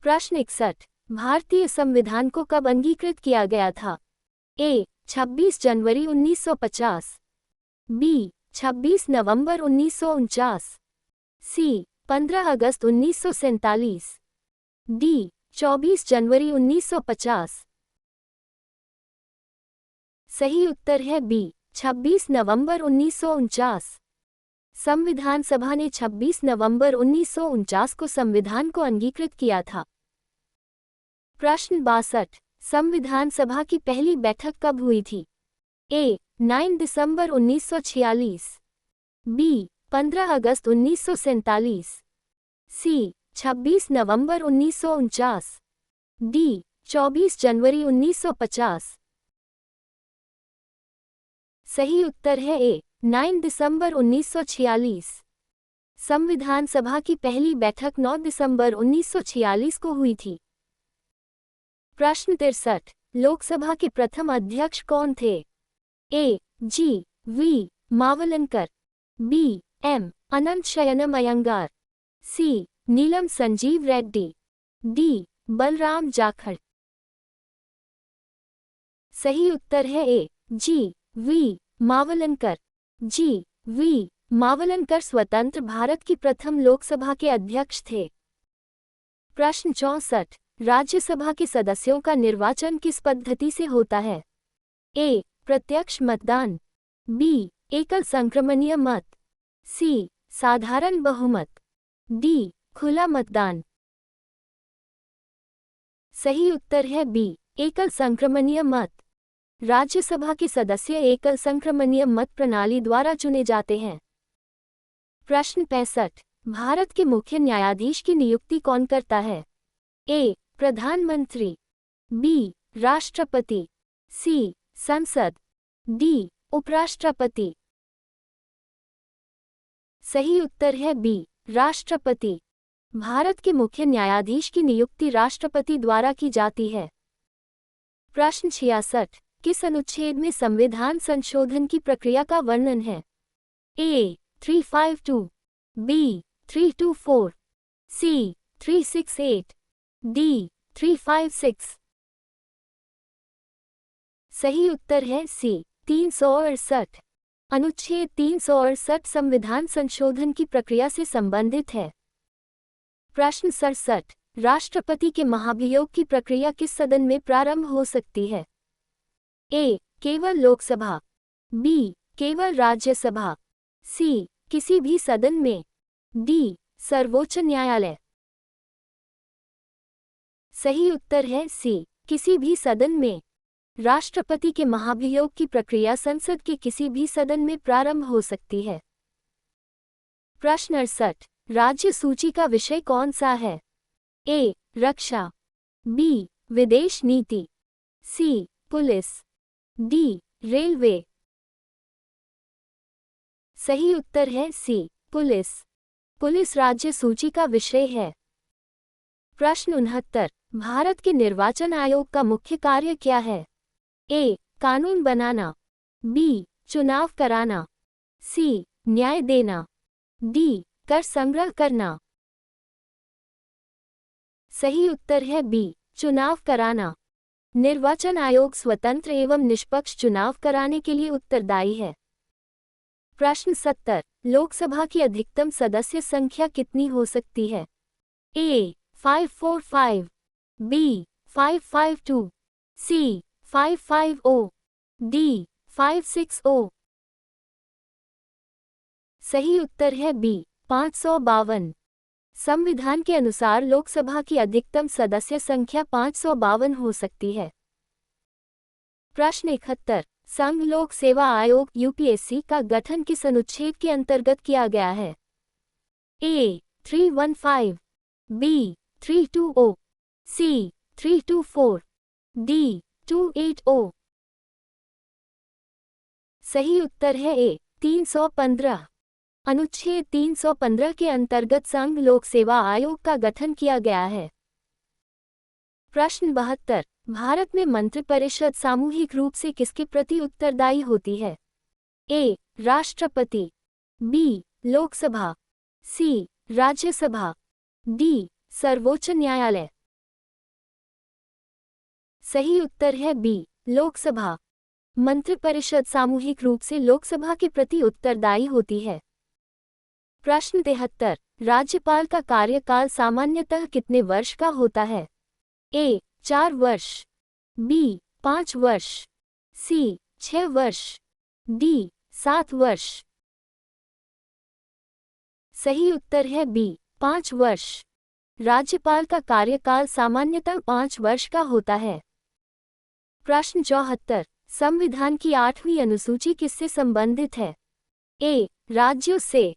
प्रश्न 61। भारतीय संविधान को कब अंगीकृत किया गया था? ए. 26 जनवरी 1950, बी. 26 नवंबर 1949, सी. 15 अगस्त 1947, डी. 24 जनवरी 1950। सही उत्तर है बी. 26 नवंबर 1949। संविधान सभा ने 26 नवंबर 1949 को संविधान को अंगीकृत किया था। प्रश्न 62। संविधान सभा की पहली बैठक कब हुई थी? ए. 9 दिसंबर 1946, बी. 15 अगस्त 1947, सी. 26 नवंबर 1949, डी. 24 जनवरी 1950। सही उत्तर है ए. 9 दिसंबर 1946। संविधान सभा की पहली बैठक 9 दिसंबर 1946 को हुई थी। प्रश्न 63। लोकसभा के प्रथम अध्यक्ष कौन थे? A. G. V. Mavalankar, B. M. Ananthasayanam Ayyangar, C. Neelam Sanjiva Reddy, D. Balram Jakhar. सही उत्तर है A. G. V. Mavalankar. G. V. Mavalankar स्वतंत्र भारत की प्रथम लोकसभा के अध्यक्ष थे। प्रश्न 64। राज्यसभा के सदस्यों का निर्वाचन किस पद्धति से होता है? ए. प्रत्यक्ष मतदान, बी. एकल संक्रमणीय मत, सी. साधारण बहुमत, डी. खुला मतदान। सही उत्तर है बी. एकल संक्रमणीय मत। राज्यसभा के सदस्य एकल संक्रमणीय मत प्रणाली द्वारा चुने जाते हैं। प्रश्न 65। भारत के मुख्य न्यायाधीश की नियुक्ति कौन करता है? ए. प्रधानमंत्री, बी. राष्ट्रपति, सी. संसद, डी. उपराष्ट्रपति। सही उत्तर है बी. राष्ट्रपति। भारत के मुख्य न्यायाधीश की नियुक्ति राष्ट्रपति द्वारा की जाती है। प्रश्न 66। किस अनुच्छेद में संविधान संशोधन की प्रक्रिया का वर्णन है? ए. 352, बी. 324, सी. 368, डी. 356। सही उत्तर है सी. 368। अनुच्छेद 368 संविधान संशोधन की प्रक्रिया से संबंधित है। प्रश्न 67। राष्ट्रपति के महाभियोग की प्रक्रिया किस सदन में प्रारंभ हो सकती है? ए. केवल लोकसभा, बी. केवल राज्यसभा, सी. किसी भी सदन में, डी. सर्वोच्च न्यायालय। सही उत्तर है सी. किसी भी सदन में। राष्ट्रपति के महाभियोग की प्रक्रिया संसद के किसी भी सदन में प्रारंभ हो सकती है। प्रश्न 68। राज्य सूची का विषय कौन सा है? ए. रक्षा, बी. विदेश नीति, सी. Police, D. रेलवे। सही उत्तर है सी. पुलिस। पुलिस राज्य सूची का विषय है। प्रश्न 69। भारत के निर्वाचन आयोग का मुख्य कार्य क्या है? ए. कानून बनाना, बी. चुनाव कराना, सी. न्याय देना, डी. कर संग्रह करना। सही उत्तर है बी. चुनाव कराना। निर्वाचन आयोग स्वतंत्र एवं निष्पक्ष चुनाव कराने के लिए उत्तरदायी है। प्रश्न 70। लोकसभा की अधिकतम सदस्य संख्या कितनी हो सकती है? ए. 545, बी. 552, सी. 550, डी. 560। सही उत्तर है बी. 552। संविधान के अनुसार लोकसभा की अधिकतम सदस्य संख्या 552 हो सकती है। प्रश्न 71। संघ लोक सेवा आयोग यूपीएससी का गठन किस अनुच्छेद के अंतर्गत किया गया है? ए. 315, बी. 320, सी. 324, डी. 280। सही उत्तर है ए. 315। अनुच्छेद 315 के अंतर्गत संघ लोक सेवा आयोग का गठन किया गया है। प्रश्न 72। भारत में मंत्रिपरिषद सामूहिक रूप से किसके प्रति उत्तरदायी होती है? ए. राष्ट्रपति, बी. लोकसभा, सी. राज्यसभा, डी. सर्वोच्च न्यायालय। सही उत्तर है बी, लोकसभा। मंत्रिपरिषद सामूहिक रूप से लोकसभा के प्रति उत्तरदायी होती है। प्रश्न 73, राज्यपाल का कार्यकाल सामान्यतः कितने वर्ष का होता है? ए 4 वर्ष, बी 5 वर्ष, सी 6 वर्ष, डी 7 वर्ष। सही उत्तर है बी, 5 वर्ष। राज्यपाल का कार्यकाल सामान्यतः 5 वर्ष का होता है। प्रश्न 74, संविधान की 8वीं अनुसूची किससे संबंधित है? ए राज्यों से,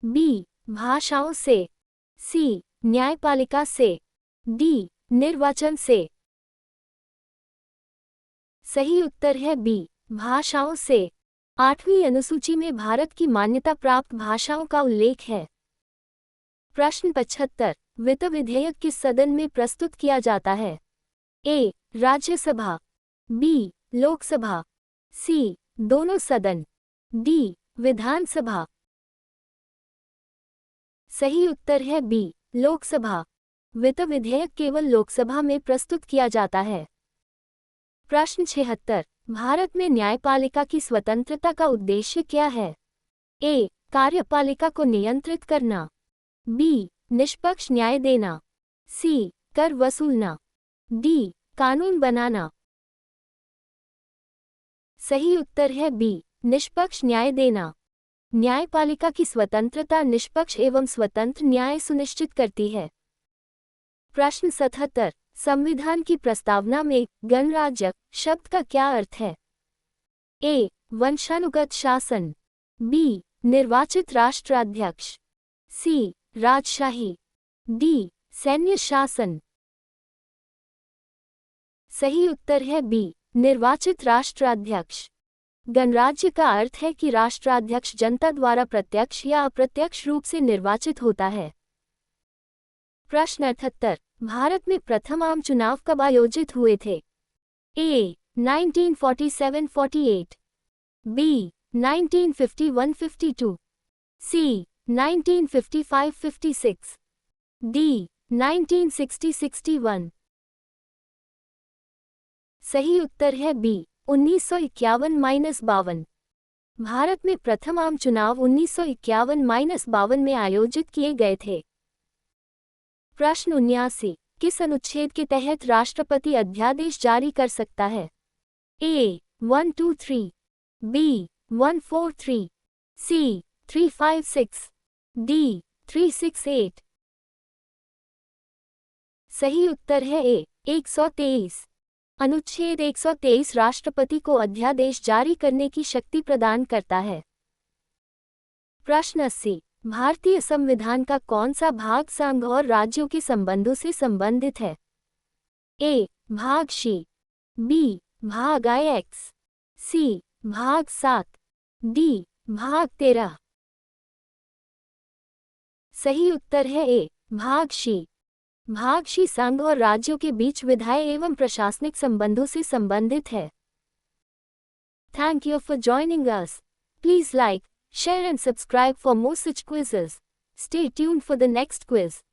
बी भाषाओं से, सी न्यायपालिका से, डी निर्वाचन से। सही उत्तर है बी, भाषाओं से। 8वीं अनुसूची में भारत की मान्यता प्राप्त भाषाओं का उल्लेख है। प्रश्न 75, वित्त विधेयक किस सदन में प्रस्तुत किया जाता है? ए राज्यसभा, बी लोकसभा, सी दोनों सदन, डी विधानसभा। सही उत्तर है बी, लोकसभा। वित्त विधेयक केवल लोकसभा में प्रस्तुत किया जाता है। प्रश्न 76, भारत में न्यायपालिका की स्वतंत्रता का उद्देश्य क्या है? ए कार्यपालिका को नियंत्रित करना, बी निष्पक्ष न्याय देना, सी कर वसूलना, डी कानून बनाना। सही उत्तर है बी, निष्पक्ष न्याय देना। न्यायपालिका की स्वतंत्रता निष्पक्ष एवं स्वतंत्र न्याय सुनिश्चित करती है। प्रश्न 77, संविधान की प्रस्तावना में गणराज्य शब्द का क्या अर्थ है? ए वंशानुगत शासन, बी निर्वाचित राष्ट्राध्यक्ष, सी राजशाही, डी सैन्य शासन। सही उत्तर है बी, निर्वाचित राष्ट्राध्यक्ष। गणराज्य का अर्थ है कि राष्ट्राध्यक्ष जनता द्वारा प्रत्यक्ष या अप्रत्यक्ष रूप से निर्वाचित होता है। प्रश्न 78, भारत में प्रथम आम चुनाव कब आयोजित हुए थे? ए 1947-48, बी 1951-52, सी 1955-56, डी 1960-61। सही उत्तर है बी 1951-52। भारत में प्रथम आम चुनाव 1951-52 में आयोजित किए गए थे। प्रश्न 79, किस अनुच्छेद के तहत राष्ट्रपति अध्यादेश जारी कर सकता है? ए 123, बी 143, सी 356, डी 368। सही उत्तर है ए 123। अनुच्छेद 123 राष्ट्रपति को अध्यादेश जारी करने की शक्ति प्रदान करता है। प्रश्न 80, भारतीय संविधान का कौन सा भाग संघ और राज्यों के संबंधों से संबंधित है? ए भाग सी, बी भाग IX, सी भाग 7, डी भाग 13। सही उत्तर है ए भाग सी। भाग सी संघ और राज्यों के बीच विधायी एवं प्रशासनिक संबंधों से संबंधित है। Thank you for joining us. Please like, share and subscribe for more such quizzes. Stay tuned for the next quiz.